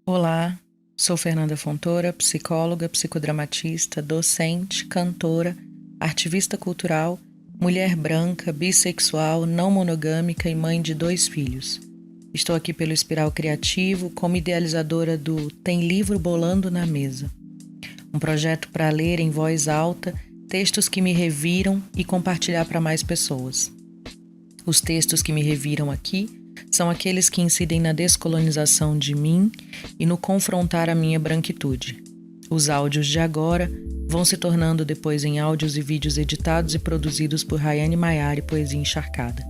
Olá, sou Fernanda Fontoura, psicóloga, psicodramatista, docente, cantora, ativista cultural, mulher branca, bissexual, não monogâmica e mãe de 2 filhos. Estou aqui pelo Espiral Criativo como idealizadora do Tem Livro Bolando na Mesa, um projeto para ler em voz alta textos que me reviram e compartilhar para mais pessoas. Os textos que me reviram aqui são aqueles que incidem na descolonização de mim e no confrontar a minha branquitude. Os áudios de agora vão se tornando depois em áudios e vídeos editados e produzidos por Rayane Maiari, Poesia Encharcada.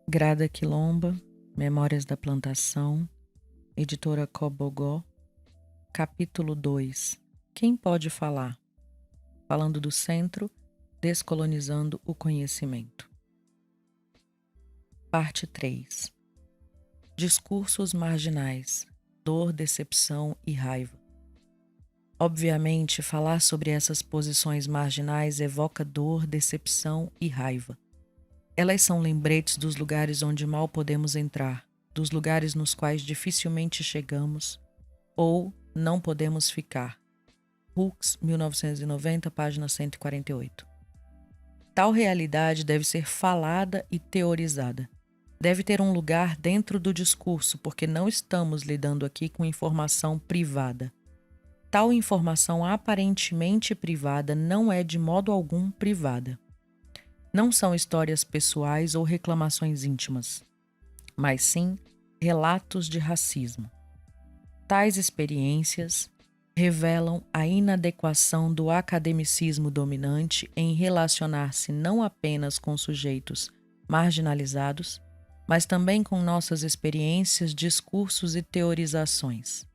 Grada Quilomba, Memórias da Plantação, Editora Cobogó, Capítulo 2. Quem pode falar? Falando do centro, descolonizando o conhecimento. Parte 3. Discursos marginais, dor, decepção e raiva. Obviamente, falar sobre essas posições marginais evoca dor, decepção e raiva. Elas são lembretes dos lugares onde mal podemos entrar, dos lugares nos quais dificilmente chegamos ou não podemos ficar. Hooks, 1990, página 148. Tal realidade deve ser falada e teorizada. Deve ter um lugar dentro do discurso, porque não estamos lidando aqui com informação privada. Tal informação aparentemente privada não é de modo algum privada. Não são histórias pessoais ou reclamações íntimas, mas sim relatos de racismo. Tais experiências revelam a inadequação do academicismo dominante em relacionar-se não apenas com sujeitos marginalizados, mas também com nossas experiências, discursos e teorizações.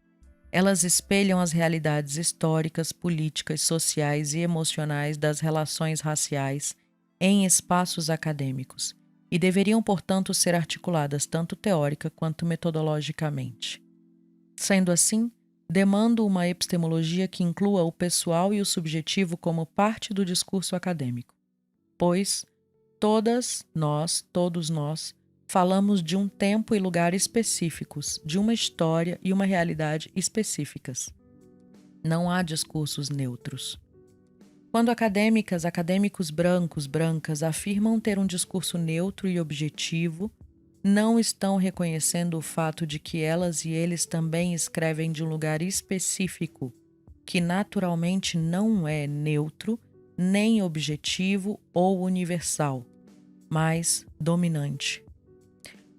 Elas espelham as realidades históricas, políticas, sociais e emocionais das relações raciais em espaços acadêmicos e deveriam, portanto, ser articuladas tanto teórica quanto metodologicamente. Sendo assim, demando uma epistemologia que inclua o pessoal e o subjetivo como parte do discurso acadêmico, pois todos nós, falamos de um tempo e lugar específicos, de uma história e uma realidade específicas. Não há discursos neutros. Quando acadêmicos brancos, brancas afirmam ter um discurso neutro e objetivo, não estão reconhecendo o fato de que elas e eles também escrevem de um lugar específico, que naturalmente não é neutro, nem objetivo ou universal, mas dominante.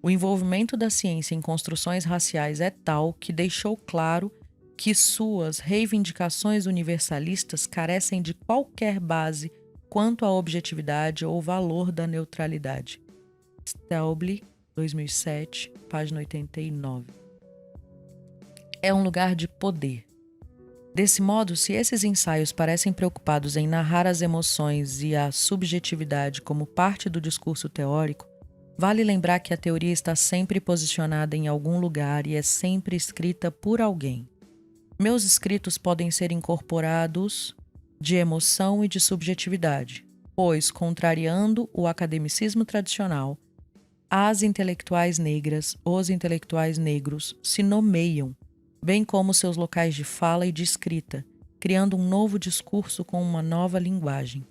O envolvimento da ciência em construções raciais é tal que deixou claro que suas reivindicações universalistas carecem de qualquer base quanto à objetividade ou valor da neutralidade. Stauble, 2007, página 89. É um lugar de poder. Desse modo, se esses ensaios parecem preocupados em narrar as emoções e a subjetividade como parte do discurso teórico, vale lembrar que a teoria está sempre posicionada em algum lugar e é sempre escrita por alguém. Meus escritos podem ser incorporados de emoção e de subjetividade, pois, contrariando o academicismo tradicional, as intelectuais negras, os intelectuais negros se nomeiam, bem como seus locais de fala e de escrita, criando um novo discurso com uma nova linguagem.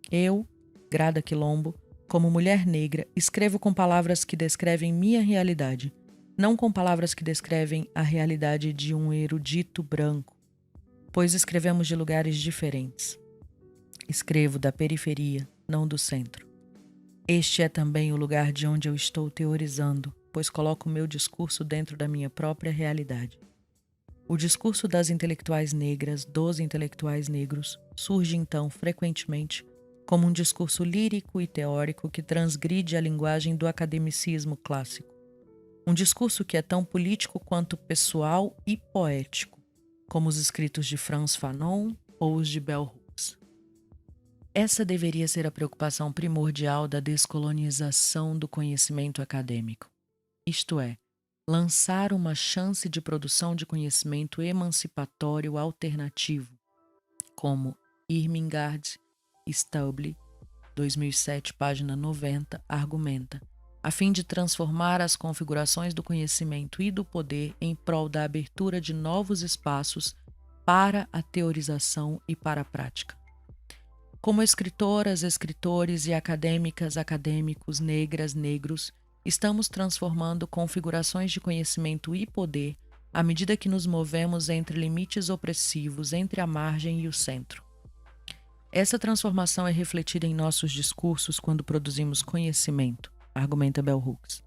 Eu, Grada Quilombo, como mulher negra, escrevo com palavras que descrevem minha realidade, não com palavras que descrevem a realidade de um erudito branco, pois escrevemos de lugares diferentes. Escrevo da periferia, não do centro. Este é também o lugar de onde eu estou teorizando, pois coloco o meu discurso dentro da minha própria realidade. O discurso das intelectuais negras, dos intelectuais negros, surge então frequentemente como um discurso lírico e teórico que transgride a linguagem do academicismo clássico. Um discurso que é tão político quanto pessoal e poético, como os escritos de Frantz Fanon ou os de Bell Hooks. Essa deveria ser a preocupação primordial da descolonização do conhecimento acadêmico. Isto é, lançar uma chance de produção de conhecimento emancipatório alternativo, como Irmingard Stauble, 2007, página 90, argumenta, a fim de transformar as configurações do conhecimento e do poder em prol da abertura de novos espaços para a teorização e para a prática. Como escritoras, escritores e acadêmicas, acadêmicos, negras, negros, estamos transformando configurações de conhecimento e poder à medida que nos movemos entre limites opressivos, entre a margem e o centro. Essa transformação é refletida em nossos discursos quando produzimos conhecimento, argumenta Bell Hooks.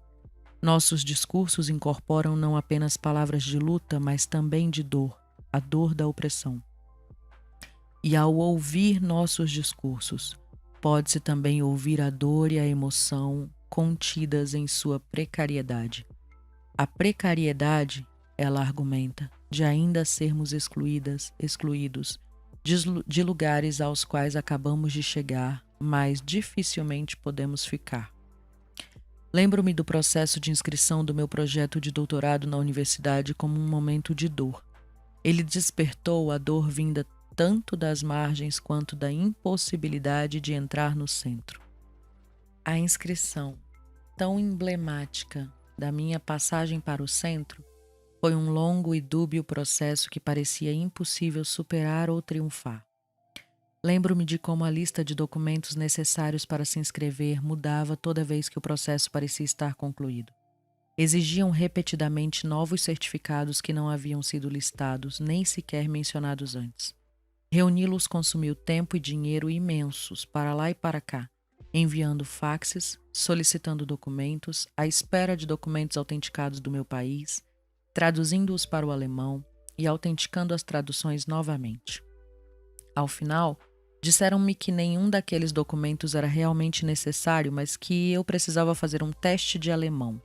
Nossos discursos incorporam não apenas palavras de luta, mas também de dor, a dor da opressão. E ao ouvir nossos discursos, pode-se também ouvir a dor e a emoção contidas em sua precariedade. A precariedade, ela argumenta, de ainda sermos excluídos de lugares aos quais acabamos de chegar, mas dificilmente podemos ficar. Lembro-me do processo de inscrição do meu projeto de doutorado na universidade como um momento de dor. Ele despertou a dor vinda tanto das margens quanto da impossibilidade de entrar no centro. A inscrição, tão emblemática da minha passagem para o centro, foi um longo e dúbio processo que parecia impossível superar ou triunfar. Lembro-me de como a lista de documentos necessários para se inscrever mudava toda vez que o processo parecia estar concluído. Exigiam repetidamente novos certificados que não haviam sido listados nem sequer mencionados antes. Reuni-los consumiu tempo e dinheiro imensos para lá e para cá, enviando faxes, solicitando documentos, à espera de documentos autenticados do meu país, traduzindo-os para o alemão e autenticando as traduções novamente. Ao final, disseram-me que nenhum daqueles documentos era realmente necessário, mas que eu precisava fazer um teste de alemão.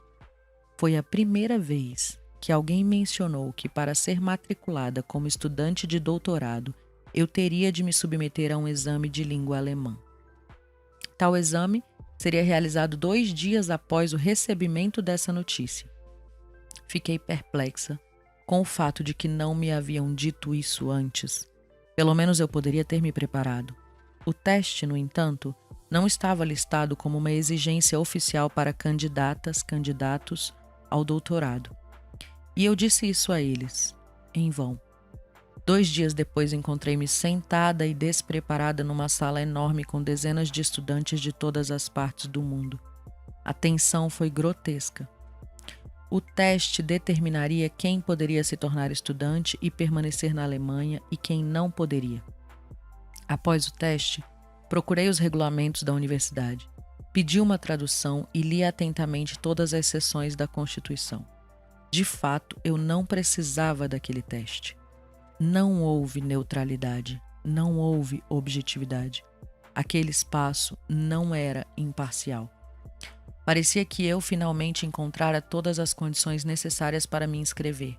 Foi a primeira vez que alguém mencionou que para ser matriculada como estudante de doutorado, eu teria de me submeter a um exame de língua alemã. Tal exame seria realizado 2 dias após o recebimento dessa notícia. Fiquei perplexa com o fato de que não me haviam dito isso antes. Pelo menos eu poderia ter me preparado. O teste, no entanto, não estava listado como uma exigência oficial para candidatos ao doutorado. E eu disse isso a eles, em vão. 2 dias depois encontrei-me sentada e despreparada numa sala enorme com dezenas de estudantes de todas as partes do mundo. A tensão foi grotesca. O teste determinaria quem poderia se tornar estudante e permanecer na Alemanha e quem não poderia. Após o teste, procurei os regulamentos da universidade, pedi uma tradução e li atentamente todas as seções da Constituição. De fato, eu não precisava daquele teste. Não houve neutralidade, não houve objetividade. Aquele espaço não era imparcial. Parecia que eu finalmente encontrara todas as condições necessárias para me inscrever.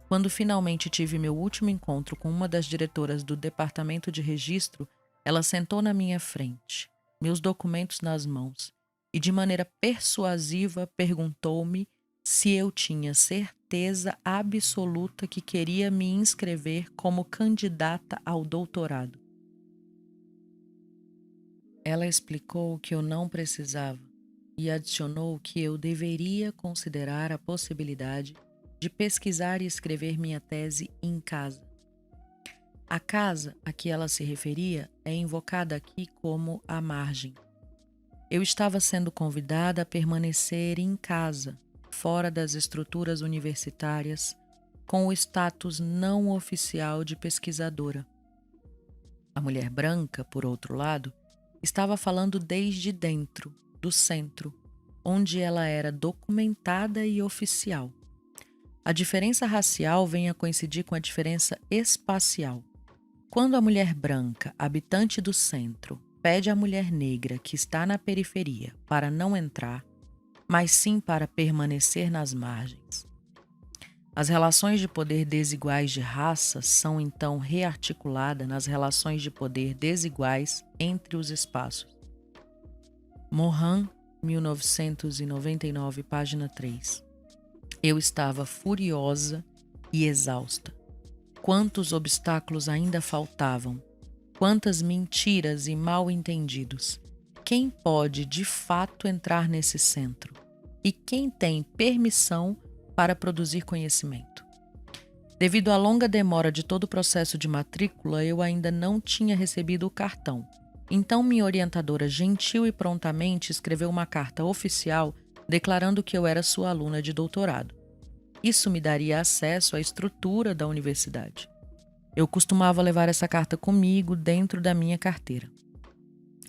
Quando finalmente tive meu último encontro com uma das diretoras do departamento de registro, ela sentou na minha frente, meus documentos nas mãos, e de maneira persuasiva perguntou-me se eu tinha certeza absoluta que queria me inscrever como candidata ao doutorado. Ela explicou que eu não precisava e adicionou que eu deveria considerar a possibilidade de pesquisar e escrever minha tese em casa. A casa a que ela se referia é invocada aqui como a margem. Eu estava sendo convidada a permanecer em casa, fora das estruturas universitárias, com o status não oficial de pesquisadora. A mulher branca, por outro lado, estava falando desde dentro, do centro, onde ela era documentada e oficial. A diferença racial vem a coincidir com a diferença espacial. Quando a mulher branca, habitante do centro, pede à mulher negra que está na periferia para não entrar, mas sim para permanecer nas margens. As relações de poder desiguais de raça são então rearticuladas nas relações de poder desiguais entre os espaços. Mohan, 1999, página 3. Eu estava furiosa e exausta. Quantos obstáculos ainda faltavam? Quantas mentiras e mal-entendidos? Quem pode, de fato, entrar nesse centro? e quem tem permissão para produzir conhecimento. Devido à longa demora de todo o processo de matrícula, eu ainda não tinha recebido o cartão. Então, minha orientadora gentil e prontamente escreveu uma carta oficial declarando que eu era sua aluna de doutorado. Isso me daria acesso à estrutura da universidade. Eu costumava levar essa carta comigo dentro da minha carteira.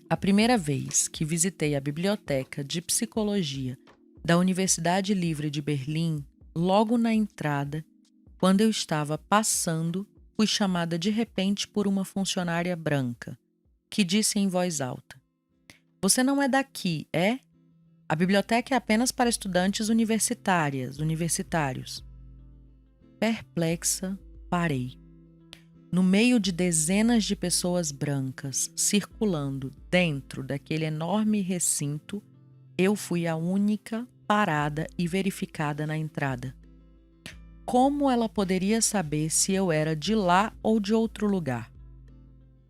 A primeira vez que visitei a biblioteca de psicologia da Universidade Livre de Berlim, logo na entrada, quando eu estava passando, fui chamada de repente por uma funcionária branca, que disse em voz alta: "Você não é daqui, é? A biblioteca é apenas para estudantes universitários." Perplexa, parei. No meio de dezenas de pessoas brancas circulando dentro daquele enorme recinto, eu fui a única parada e verificada na entrada. Como ela poderia saber se eu era de lá ou de outro lugar?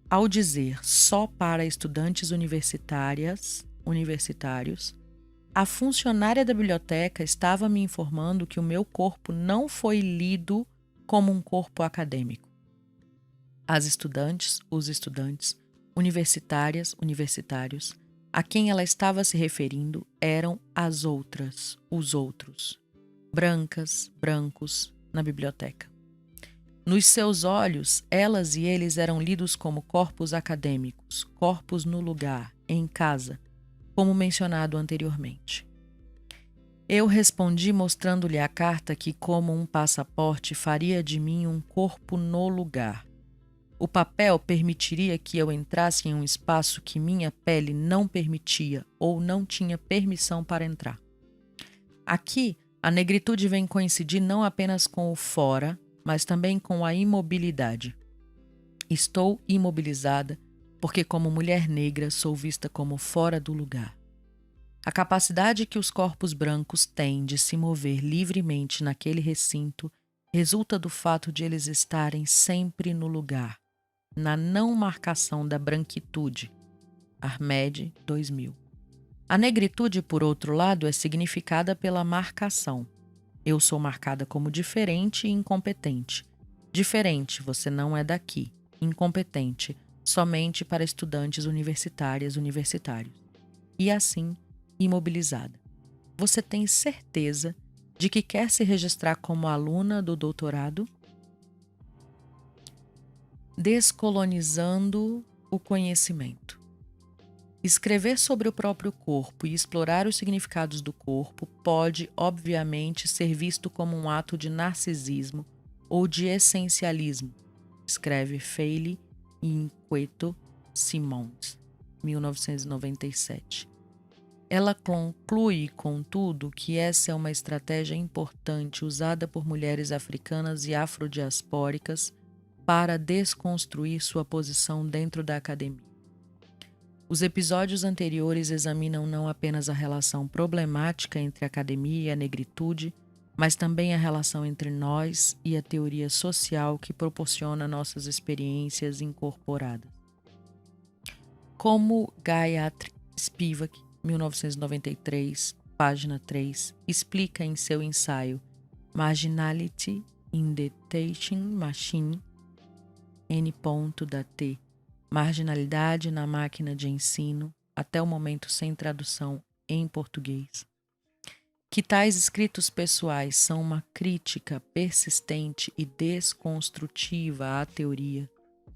Ao dizer só para estudantes universitários, a funcionária da biblioteca estava me informando que o meu corpo não foi lido como um corpo acadêmico. Os estudantes, universitários, a quem ela estava se referindo eram as outras, os outros, brancos, na biblioteca. Nos seus olhos, elas e eles eram lidos como corpos acadêmicos, corpos no lugar, em casa, como mencionado anteriormente. Eu respondi mostrando-lhe a carta que, como um passaporte, faria de mim um corpo no lugar. O papel permitiria que eu entrasse em um espaço que minha pele não permitia ou não tinha permissão para entrar. Aqui, a negritude vem coincidir não apenas com o fora, mas também com a imobilidade. Estou imobilizada porque, como mulher negra, sou vista como fora do lugar. A capacidade que os corpos brancos têm de se mover livremente naquele recinto resulta do fato de eles estarem sempre no lugar, na não marcação da branquitude. Armed, 2000. A negritude, por outro lado, é significada pela marcação. Eu sou marcada como diferente e incompetente. Diferente, você não é daqui. Incompetente, somente para estudantes universitários. E assim, imobilizada. Você tem certeza de que quer se registrar como aluna do doutorado? Descolonizando o conhecimento. Escrever sobre o próprio corpo e explorar os significados do corpo pode, obviamente, ser visto como um ato de narcisismo ou de essencialismo, escreve Feili e Inquieto Simons, 1997. Ela conclui, contudo, que essa é uma estratégia importante usada por mulheres africanas e afrodiaspóricas para desconstruir sua posição dentro da academia. Os episódios anteriores examinam não apenas a relação problemática entre a academia e a negritude, mas também a relação entre nós e a teoria social que proporciona nossas experiências incorporadas. Como Gayatri Spivak, 1993, página 3, explica em seu ensaio Marginality in the Teaching Machine, N.T, Marginalidade na máquina de ensino, até o momento sem tradução em português, que tais escritos pessoais são uma crítica persistente e desconstrutiva à teoria,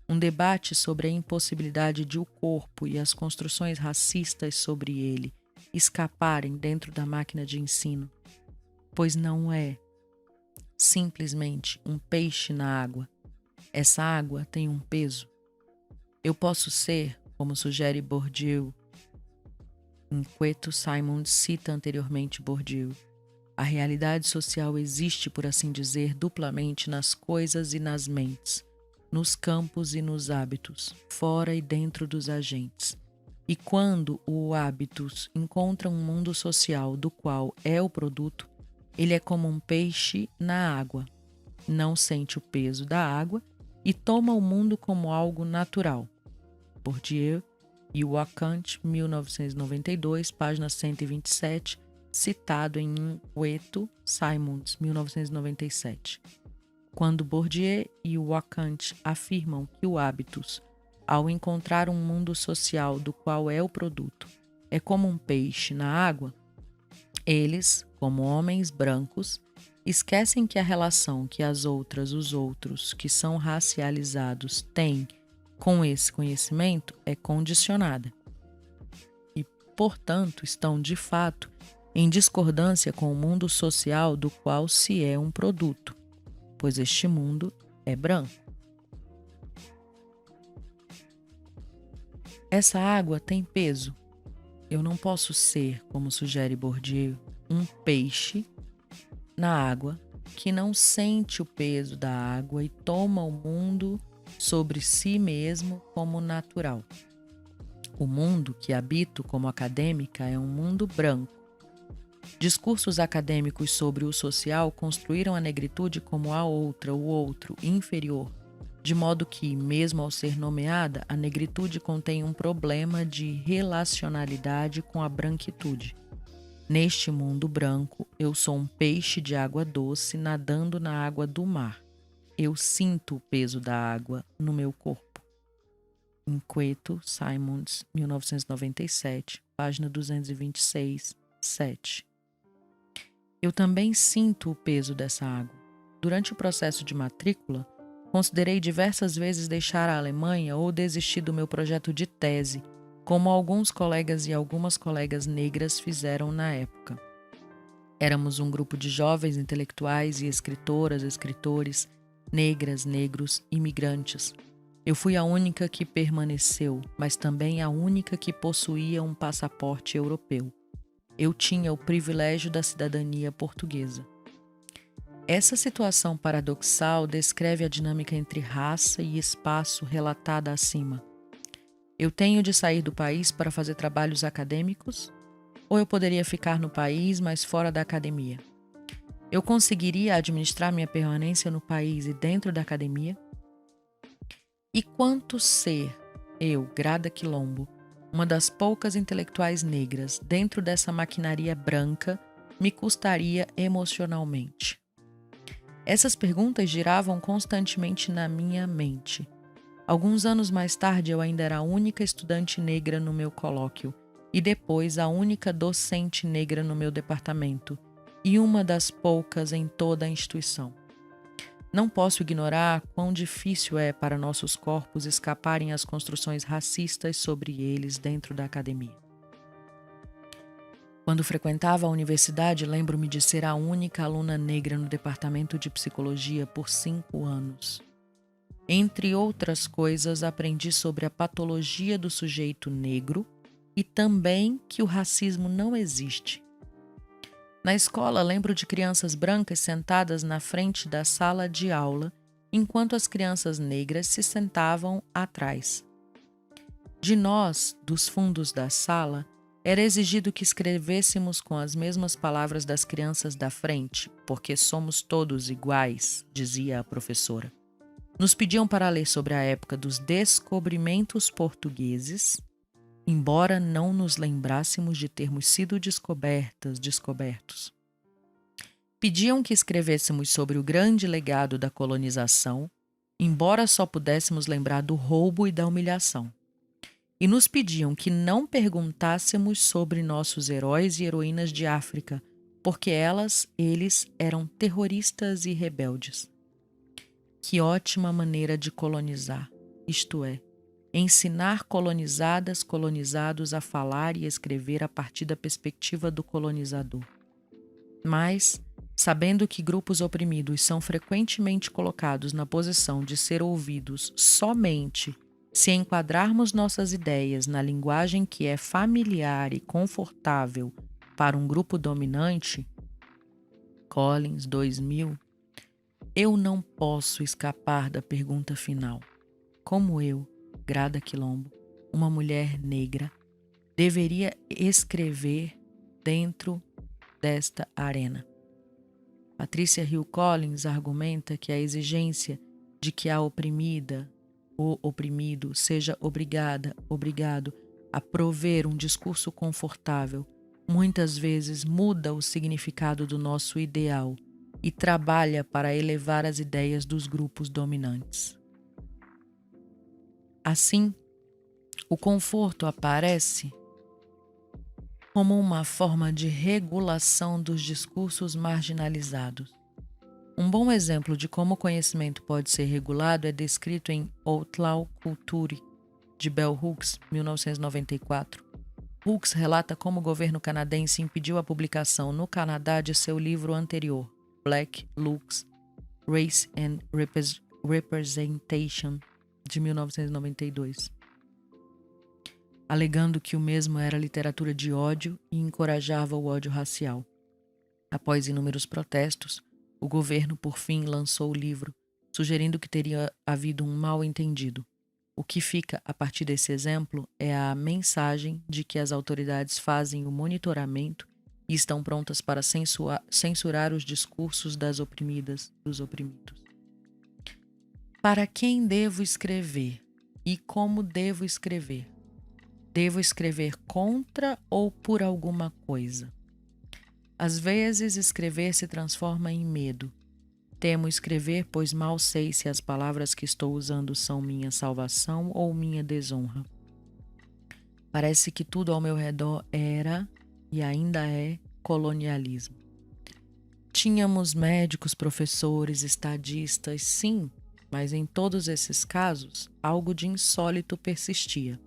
um debate sobre a impossibilidade de o corpo e as construções racistas sobre ele escaparem dentro da máquina de ensino, pois não é simplesmente um peixe na água. Essa água tem um peso. Eu posso ser, como sugere Bourdieu, Inquieto Simons cita anteriormente Bourdieu, a realidade social existe, por assim dizer, duplamente nas coisas e nas mentes, nos campos e nos hábitos, fora e dentro dos agentes. E quando o hábitos encontra um mundo social do qual é o produto, ele é como um peixe na água, não sente o peso da água e toma o mundo como algo natural. Bourdieu e Wakant, 1992, página 127, citado em Inquieto Simons, 1997, quando Bourdieu e Wacant afirmam que o hábitus, ao encontrar um mundo social do qual é o produto, é como um peixe na água, eles, como homens brancos, esquecem que a relação que os outros, que são racializados, têm com esse conhecimento é condicionada. E, portanto, estão, de fato, em discordância com o mundo social do qual se é um produto, pois este mundo é branco. Essa água tem peso. Eu não posso ser, como sugere Bourdieu, um peixe na água que não sente o peso da água e toma o mundo sobre si mesmo como natural. O mundo que habito como acadêmica é um mundo branco. Discursos acadêmicos sobre o social construíram a negritude como a outra, o outro, inferior, de modo que, mesmo ao ser nomeada, a negritude contém um problema de relacionalidade com a branquitude. Neste mundo branco, eu sou um peixe de água doce nadando na água do mar. Eu sinto o peso da água no meu corpo. Inquieto Simons, 1997, página 226, 7. Eu também sinto o peso dessa água. Durante o processo de matrícula, considerei diversas vezes deixar a Alemanha ou desistir do meu projeto de tese, como alguns colegas e algumas colegas negras fizeram na época. Éramos um grupo de jovens intelectuais e escritoras, escritores, negras, negros, imigrantes. Eu fui a única que permaneceu, mas também a única que possuía um passaporte europeu. Eu tinha o privilégio da cidadania portuguesa. Essa situação paradoxal descreve a dinâmica entre raça e espaço relatada acima. Eu tenho de sair do país para fazer trabalhos acadêmicos? Ou eu poderia ficar no país, mas fora da academia? Eu conseguiria administrar minha permanência no país e dentro da academia? E quanto ser, eu, Grada Quilombo, uma das poucas intelectuais negras dentro dessa maquinaria branca, me custaria emocionalmente? Essas perguntas giravam constantemente na minha mente. Alguns anos mais tarde, eu ainda era a única estudante negra no meu colóquio e depois a única docente negra no meu departamento e uma das poucas em toda a instituição. Não posso ignorar quão difícil é para nossos corpos escaparem às construções racistas sobre eles dentro da academia. Quando frequentava a universidade, lembro-me de ser a única aluna negra no departamento de psicologia por 5 anos. Entre outras coisas, aprendi sobre a patologia do sujeito negro e também que o racismo não existe. Na escola, lembro de crianças brancas sentadas na frente da sala de aula, enquanto as crianças negras se sentavam atrás. De nós, dos fundos da sala, era exigido que escrevêssemos com as mesmas palavras das crianças da frente, porque somos todos iguais, dizia a professora. Nos pediam para ler sobre a época dos descobrimentos portugueses, embora não nos lembrássemos de termos sido descobertos. Pediam que escrevêssemos sobre o grande legado da colonização, embora só pudéssemos lembrar do roubo e da humilhação. E nos pediam que não perguntássemos sobre nossos heróis e heroínas de África, porque eles eram terroristas e rebeldes. Que ótima maneira de colonizar, isto é, ensinar colonizados a falar e escrever a partir da perspectiva do colonizador. Mas, sabendo que grupos oprimidos são frequentemente colocados na posição de ser ouvidos somente se enquadrarmos nossas ideias na linguagem que é familiar e confortável para um grupo dominante, Collins, 2000, eu não posso escapar da pergunta final. Como eu, Grada Quilombo, uma mulher negra, deveria escrever dentro desta arena? Patricia Hill Collins argumenta que a exigência de que a oprimida ou oprimido seja obrigado a prover um discurso confortável muitas vezes muda o significado do nosso ideal e trabalha para elevar as ideias dos grupos dominantes. Assim, o conforto aparece como uma forma de regulação dos discursos marginalizados. Um bom exemplo de como o conhecimento pode ser regulado é descrito em Outlaw Culture, de Bell Hooks, 1994. Hooks relata como o governo canadense impediu a publicação no Canadá de seu livro anterior, Black Looks, Race and Representation, de 1992, alegando que o mesmo era literatura de ódio e encorajava o ódio racial. Após inúmeros protestos, o governo, por fim, lançou o livro, sugerindo que teria havido um mal-entendido. O que fica a partir desse exemplo é a mensagem de que as autoridades fazem o monitoramento e estão prontas para censurar os discursos das oprimidas, dos oprimidos. Para quem devo escrever e como devo escrever? Devo escrever contra ou por alguma coisa? Às vezes, escrever se transforma em medo. Temo escrever, pois mal sei se as palavras que estou usando são minha salvação ou minha desonra. Parece que tudo ao meu redor era, e ainda é, colonialismo. Tínhamos médicos, professores, estadistas, sim, mas em todos esses casos, algo de insólito persistia.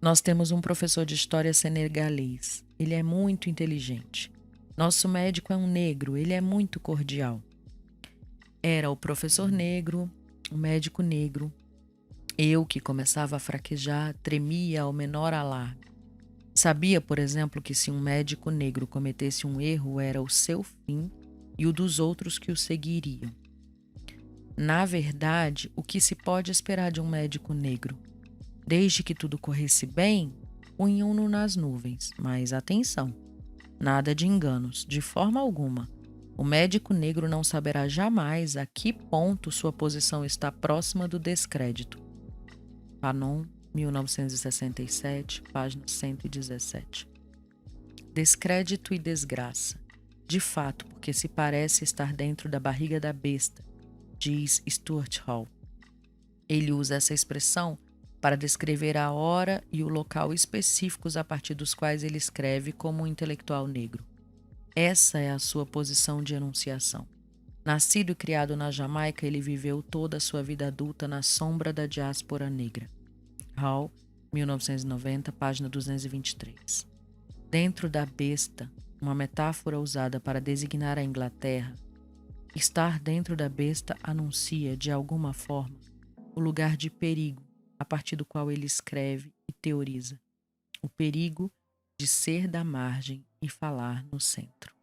Nós temos um professor de história senegalês. Ele é muito inteligente. Nosso médico é um negro, ele é muito cordial. Era o professor negro, o médico negro. Eu, que começava a fraquejar, tremia ao menor alarme. Sabia, por exemplo, que se um médico negro cometesse um erro, era o seu fim e o dos outros que o seguiriam. Na verdade, o que se pode esperar de um médico negro? Desde que tudo corresse bem, punham-no nas nuvens. Mas atenção, nada de enganos, de forma alguma. O médico negro não saberá jamais a que ponto sua posição está próxima do descrédito. Fanon, 1967, página 117. Descrédito e desgraça. De fato, porque se parece estar dentro da barriga da besta, diz Stuart Hall. Ele usa essa expressão para descrever a hora e o local específicos a partir dos quais ele escreve como um intelectual negro. Essa é a sua posição de enunciação. Nascido e criado na Jamaica, ele viveu toda a sua vida adulta na sombra da diáspora negra. Hall, 1990, página 223. Dentro da besta, uma metáfora usada para designar a Inglaterra, estar dentro da besta anuncia, de alguma forma, o lugar de perigo a partir do qual ele escreve e teoriza. O perigo de ser da margem e falar no centro.